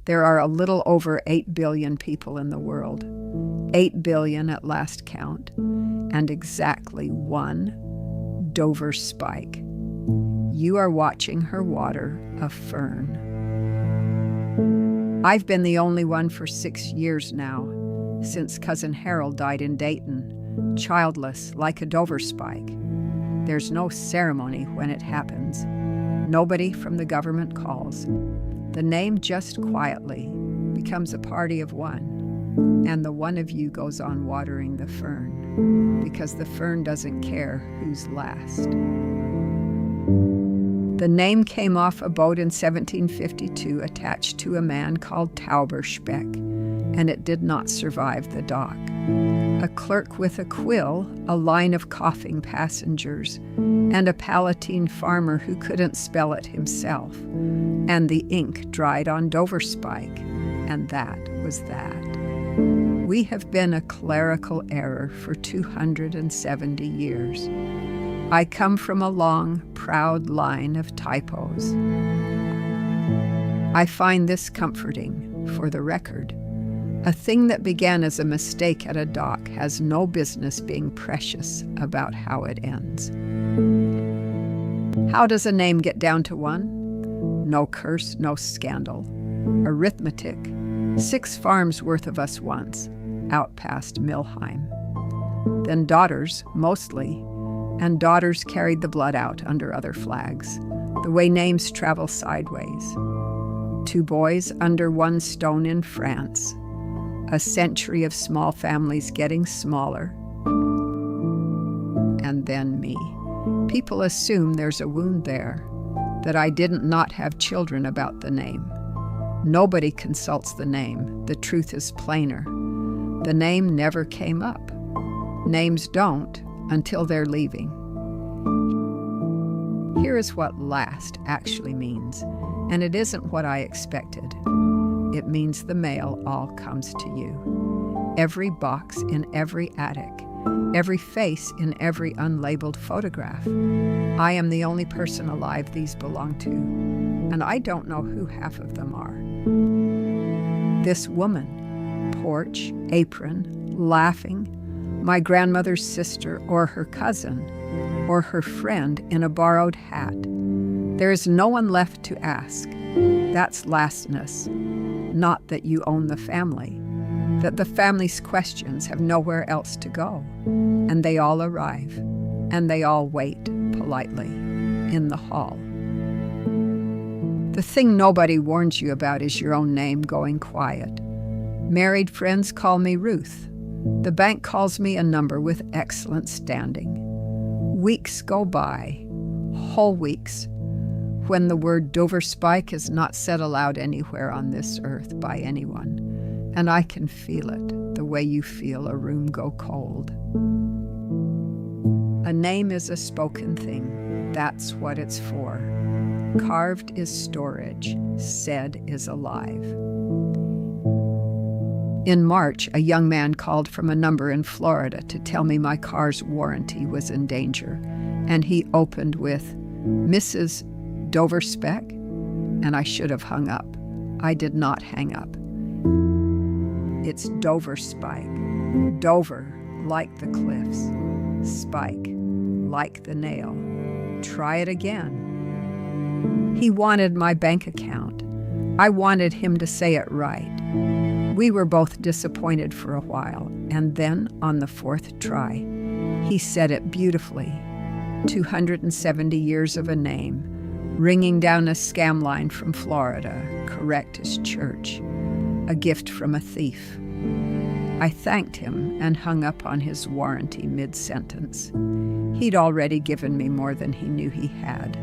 There are a little over 8 billion people in the world, 8 billion at last count, and exactly one Dover spike. You are watching her water a fern. I've been the only one for 6 years now, since Cousin Harold died in Dayton, childless like a Dover spike. There's no ceremony when it happens. Nobody from the government calls. The name just quietly becomes a party of one, and the one of you goes on watering the fern, because the fern doesn't care who's last. The name came off a boat in 1752 attached to a man called Tauberspeck, and it did not survive the dock. A clerk with a quill, a line of coughing passengers, and a Palatine farmer who couldn't spell it himself, and the ink dried on Dover spike, and that was that. We have been a clerical error for 270 years. I come from a long, proud line of typos. I find this comforting, for the record. A thing that began as a mistake at a dock has no business being precious about how it ends. How does a name get down to one? No curse, no scandal. Arithmetic. 6 farms worth of us once, out past Millheim. Then daughters, mostly, and daughters carried the blood out under other flags, the way names travel sideways. 2 boys under 1 stone in France. A century of small families getting smaller. And then me. People assume there's a wound there, that I didn't not have children about the name. Nobody consults the name. The truth is plainer. The name never came up. Names don't until they're leaving. Here is what last actually means, and it isn't what I expected. It means the mail all comes to you. Every box in every attic, every face in every unlabeled photograph. I am the only person alive these belong to, and I don't know who half of them are. This woman, porch, apron, laughing, my grandmother's sister or her cousin, or her friend in a borrowed hat. There is no one left to ask. That's lastness. Not that you own the family, that the family's questions have nowhere else to go, and they all arrive, and they all wait politely in the hall. The thing nobody warns you about is your own name going quiet. Married friends call me Ruth. The bank calls me a number with excellent standing. Weeks go by, whole weeks, when the word Dover spike is not said aloud anywhere on this earth by anyone, and I can feel it, the way you feel a room go cold. A name is a spoken thing. That's what it's for. Carved is storage. Said is alive. In March, a young man called from a number in Florida to tell me my car's warranty was in danger, and he opened with, "Mrs. Dover Speck?" And I should have hung up. I did not hang up. It's Dover spike. Dover, like the cliffs. Spike, like the nail. Try it again. He wanted my bank account. I wanted him to say it right. We were both disappointed for a while, and then, on the 4th try, he said it beautifully. 270 years of a name, ringing down a scam line from Florida, correct as church, a gift from a thief. I thanked him and hung up on his warranty mid-sentence. He'd already given me more than he knew he had.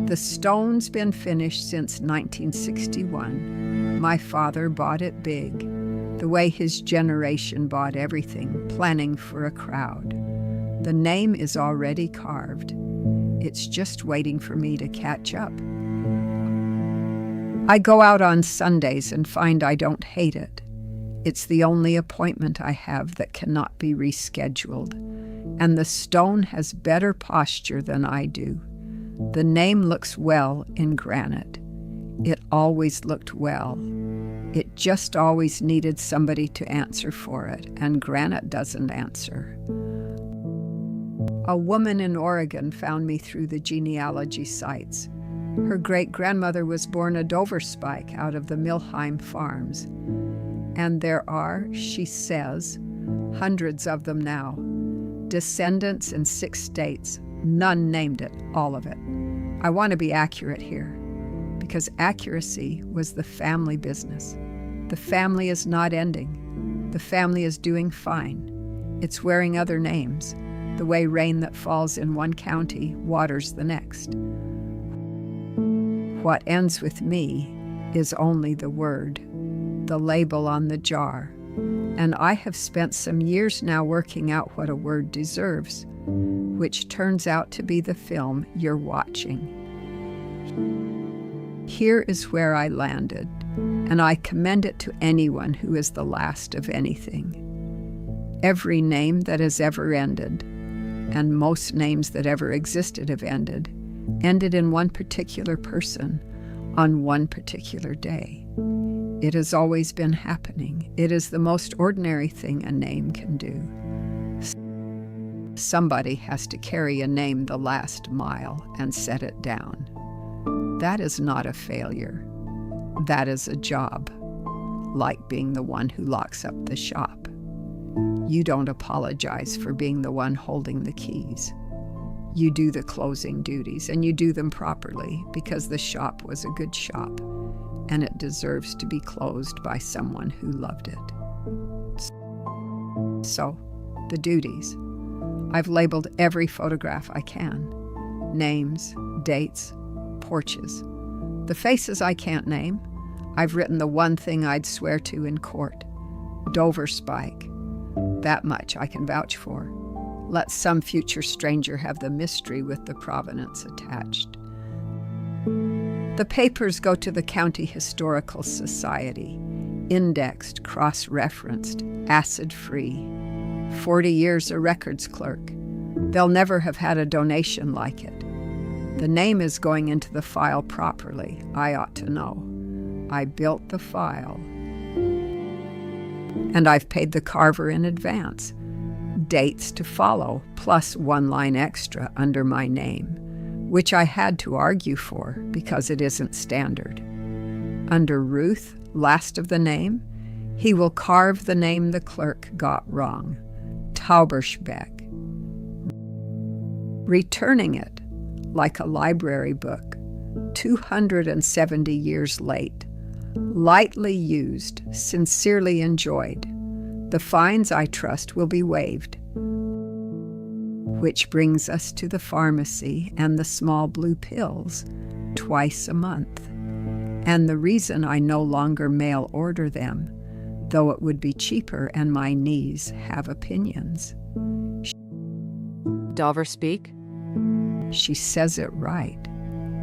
The stone's been finished since 1961. My father bought it big, the way his generation bought everything, planning for a crowd. The name is already carved. It's just waiting for me to catch up. I go out on Sundays and find I don't hate it. It's the only appointment I have that cannot be rescheduled, and the stone has better posture than I do. The name looks well in granite. It always looked well. It just always needed somebody to answer for it, and Granite doesn't answer. A woman in Oregon found me through the genealogy sites. Her great-grandmother was born a Doverspike out of the Milheim farms. And there are, she says, hundreds of them now. Descendants in 6 states. None named it, all of it. I want to be accurate here, because accuracy was the family business. The family is not ending. The family is doing fine. It's wearing other names, the way rain that falls in one county waters the next. What ends with me is only the word, the label on the jar, and I have spent some years now working out what a word deserves, which turns out to be the film you're watching. Here is where I landed, and I commend it to anyone who is the last of anything. Every name that has ever ended, and most names that ever existed have ended in one particular person on one particular day. It has always been happening. It is the most ordinary thing a name can do. Somebody has to carry a name the last mile and set it down. That is not a failure. That is a job, like being the one who locks up the shop. You don't apologize for being the one holding the keys. You do the closing duties, and you do them properly because the shop was a good shop, and it deserves to be closed by someone who loved it. So, the duties. I've labeled every photograph I can. Names, dates, porches. The faces I can't name. I've written the one thing I'd swear to in court. Doverspike. That much I can vouch for. Let some future stranger have the mystery with the provenance attached. The papers go to the County Historical Society, indexed, cross-referenced, acid-free. 40 years a records clerk. They'll never have had a donation like it. The name is going into the file properly. I ought to know. I built the file. And I've paid the carver in advance. Dates to follow, plus 1 line extra under my name, which I had to argue for because it isn't standard. Under Ruth, last of the name, he will carve the name the clerk got wrong, Tauberspeck, returning it like a library book, 270 years late, lightly used, sincerely enjoyed. The fines, I trust, will be waived. Which brings us to the pharmacy and the small blue pills, twice a month. And the reason I no longer mail order them, though it would be cheaper and my knees have opinions. Dover speak? She says it right,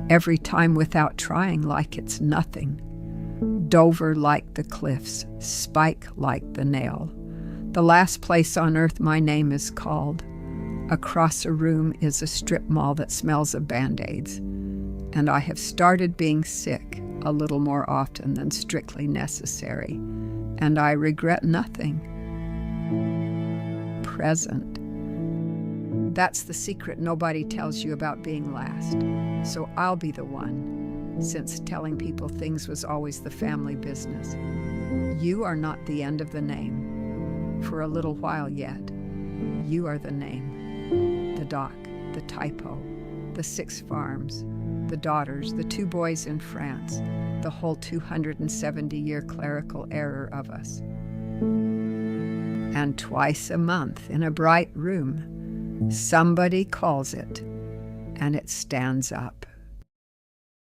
every time without trying, like it's nothing. Dover like the cliffs, Spike like the nail. The last place on earth my name is called. Across a room is a strip mall that smells of Band-Aids. And I have started being sick a little more often than strictly necessary. And I regret nothing. Present. That's the secret nobody tells you about being last. So I'll be the one, since telling people things was always the family business. You are not the end of the name. For a little while yet. You are the name. The doc, the typo, the 6 farms, the daughters, the 2 boys in France, the whole 270-year clerical error of us. And twice a month in a bright room, somebody calls it, and it stands up.